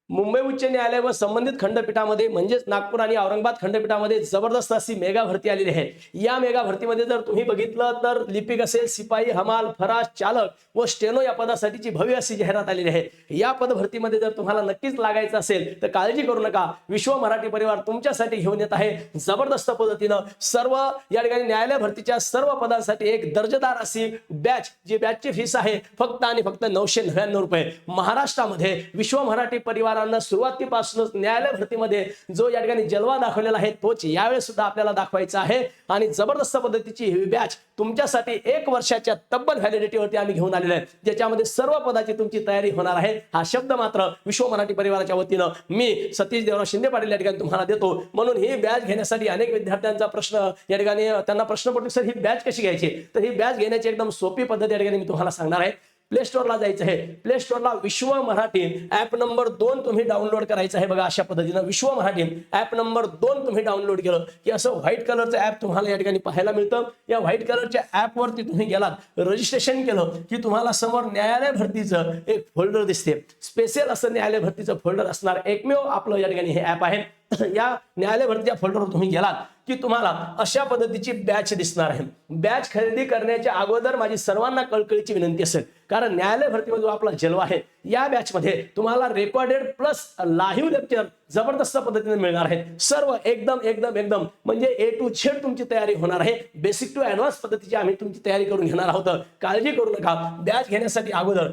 मुंबई उच्च न्यायालय व संबंधित खंडपीठामध्ये म्हणजेच नागपूर आणि औरंगाबाद खंडपीठामध्ये जबरदस्त अशी मेगा भरती आलेली आहे। या मेगा भरतीमध्ये जर तुम्ही बघितलं तर लिपिक असेल, सिपाई, हमाल, फराश, चालक व स्टेनो या पदासाठीची भव्य अशी जाहिरात आलेली आहे। या पद भरतीमध्ये जर तुम्हाला नक्कीच लागायचं असेल तर काळजी करू नका, विश्व मराठी परिवार तुमच्यासाठी घेऊन येत आहे जबरदस्त पद्धतीनं सर्व या ठिकाणी न्यायालय भरतीच्या सर्व पदांसाठी एक दर्जेदार अशी बॅच, जी बॅचची फीस आहे फक्त आणि फक्त 999 रुपये। महाराष्ट्रामध्ये विश्व मराठी परिवार सुरुवातीपासूनच न्यायालय भरतीमध्ये जो या ठिकाणी जलवा दाखवलेला आहे तोच यावेळेस सुद्धा आपल्याला दाखवायचा आहे आणि जबरदस्त पद्धतीची ही बॅच तुमच्यासाठी 1 वर्षाच्या तब्बल व्हॅलिडिटीवरती आम्ही घेऊन आलेलो आहे, ज्याच्यामध्ये सर्व पदाची तुमची तयारी होणार आहे। हा शब्द मात्र विश्व मराठी परिवाराच्या वतीनं मी सतीश देवराव शिंदे पाटील या ठिकाणी तुम्हाला देतो। म्हणून ही बॅच घेण्यासाठी अनेक विद्यार्थ्यांचा प्रश्न या ठिकाणी त्यांना प्रश्न पडतो, सर ही बॅच कशी घ्यायची? तर ही बॅच घेण्याची एकदम सोपी पद्धत या ठिकाणी मी तुम्हाला सांगणार आहे। प्ले स्टोरला जायचं आहे, प्ले स्टोरला विश्व मराठी ऍप नंबर 2 तुम्ही डाउनलोड करायचं आहे। बघा अशा पद्धतीनं विश्व मराठी ऍप नंबर 2 तुम्ही डाउनलोड केलं की असं व्हाईट कलरचं ऍप तुम्हाला या ठिकाणी पाहायला मिळतं। या व्हाईट कलरच्या ऍप वरती तुम्ही गेलात, रजिस्ट्रेशन केलं की तुम्हाला समोर न्यायालय भरतीचं एक फोल्डर दिसते। स्पेशल असं न्यायालय भरतीचं फोल्डर असणार एकमेव आपलं या ठिकाणी हे ऍप आहे। या न्यायालय भरतीच्या फोल्डरवर तुम्ही गेलात की तुम्हाला अशा पद्धतीची बॅच दिसणार आहे। बॅच खरेदी करण्याच्या अगोदर माझी सर्वांना कळकळीची विनंती असेल, कारण न्यायालय भरतीमध्ये जो आपला जलवा आहे या बॅच मध्ये तुम्हाला रेकॉर्डेड प्लस लाईव्ह लेक्चर जबरदस्त पद्धतीने मिळणार आहे। सर्व एकदम एकदम एकदम म्हणजे ए टू झेड तुमची तयारी होणार आहे। बेसिक टू ऍडव्हान्स पद्धतीची आम्ही तुमची तयारी करून घेणार आहोत। काळजी करू नका, बॅच घेण्यासाठी अगोदर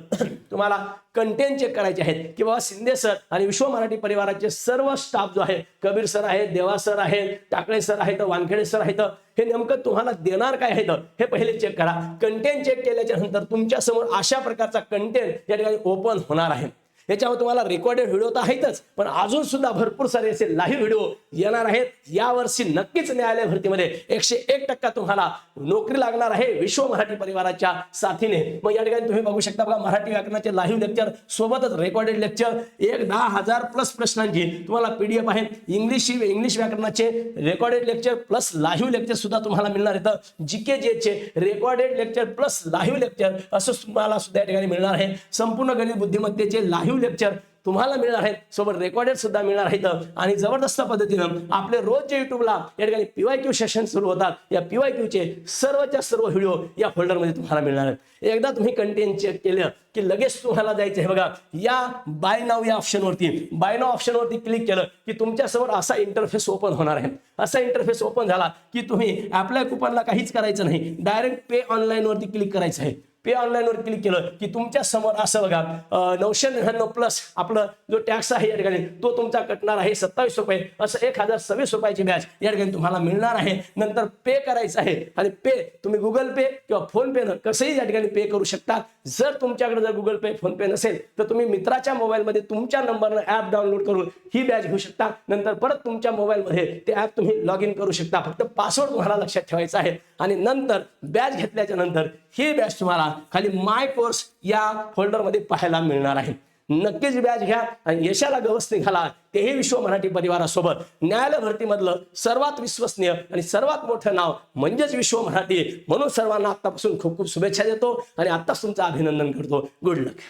तुम्हाला कंटेंट चेक करायचे आहेत की बाबा शिंदे सर आणि विश्व मराठी परिवाराचे सर्व स्टाफ जो आहे, कबीर सर आहेत, देवा सर आहेत, टाकळे सर आहेत, वानखेडे सर आहेत, हे नेमकं तुम्हाला देणार काय आहेत हे पहिले चेक करा। कंटेंट चेक केल्याच्या नंतर तुमच्या समोर अशा प्रकारचा कंटेंट या ठिकाणी ओपन होणार आहे। याच्यावर तुम्हाला रेकॉर्डेड व्हिडिओ तर आहेतच, पण अजून सुद्धा भरपूर सारे असे लाईव्ह व्हिडिओ येणार आहेत। यावर्षी नक्कीच न्यायालय भरतीमध्ये 101% तुम्हाला नोकरी लागणार आहे विश्व मराठी परिवाराच्या साथीने। मग या ठिकाणी तुम्ही बघू शकता बघा, मराठी व्याकरणाचे लाईव्ह लेक्चर सोबतच रेकॉर्डेड लेक्चर 10,000 प्लस प्रश्नांची तुम्हाला पीडीएफ आहे। इंग्लिश व्याकरणाचे recorded lecture plus live lecture सुद्धा तुम्हाला मिळणार आहेत। जीके चे recorded lecture plus live lecture असं तुम्हाला सुद्धा या ठिकाणी मिळणार आहे। संपूर्ण गणित बुद्धिमत्तेचे लाईव्ह लेक्चर तुम्हाला मिळणार आहेत, सोबत रेकॉर्डेड सुद्धा मिळणार आहेत। आणि जबरदस्त पद्धतीनं आपले रोजच्या युट्यूबला या ठिकाणी पीवायक्यू सेशन सुरू होतात। या पीवायक्यू चे सर्वच्या सर्व व्हिडिओ या फोल्डर मध्ये तुम्हाला मिळणार आहेत। एकदा तुम्ही कंटेंट चेक केलं की लगेच तुम्हाला जायचं आहे बघा या बाय नाव या ऑप्शन वरती। बाय नाव ऑप्शन वरती क्लिक केलं की तुमच्या समोर असा इंटरफेस ओपन होणार आहे। असा इंटरफेस ओपन झाला की तुम्ही अप्लाय कुपनला काहीच करायचं नाही, डायरेक्ट पे ऑनलाईन वरती क्लिक करायचं आहे। पे ऑनलाईन वर क्लिक केलं की तुमच्या समोर असं बघा 999 प्लस आपलं जो टॅक्स आहे या ठिकाणी तो तुमचा कटणार आहे 27 रुपये। असं 1026 रुपयाची बॅच या ठिकाणी तुम्हाला मिळणार आहे। नंतर पे करायचं आहे आणि पे तुम्ही गुगल पे किंवा फोन पे न कसंही या ठिकाणी पे करू शकता। जर तुमच्याकडे जर गुगल पे फोन पे नसेल तर तुम्ही मित्राच्या मोबाईलमध्ये तुमच्या नंबरनं ऍप डाउनलोड करून ही बॅच घेऊ शकता। नंतर परत तुमच्या मोबाईलमध्ये ते ऍप तुम्ही लॉग इन करू शकता। फक्त पासवर्ड तुम्हाला लक्षात ठेवायचा आहे आणि नंतर बॅच घेतल्याच्या नंतर ही बॅच तुम्हाला खाली माय कोर्स या फोल्डर मध्ये पाहायला मिळणार आहे। नक्कीच बॅच घ्या आणि यशाला गवस निघाला, तेही विश्व मराठी परिवारासोबत। न्यायालय भरतीमधलं सर्वात विश्वसनीय आणि सर्वात मोठं नाव म्हणजेच विश्व मराठी, म्हणून सर्वांना आतापासून खूप खूप शुभेच्छा देतो आणि आत्ताच तुमचं अभिनंदन करतो। गुड लक।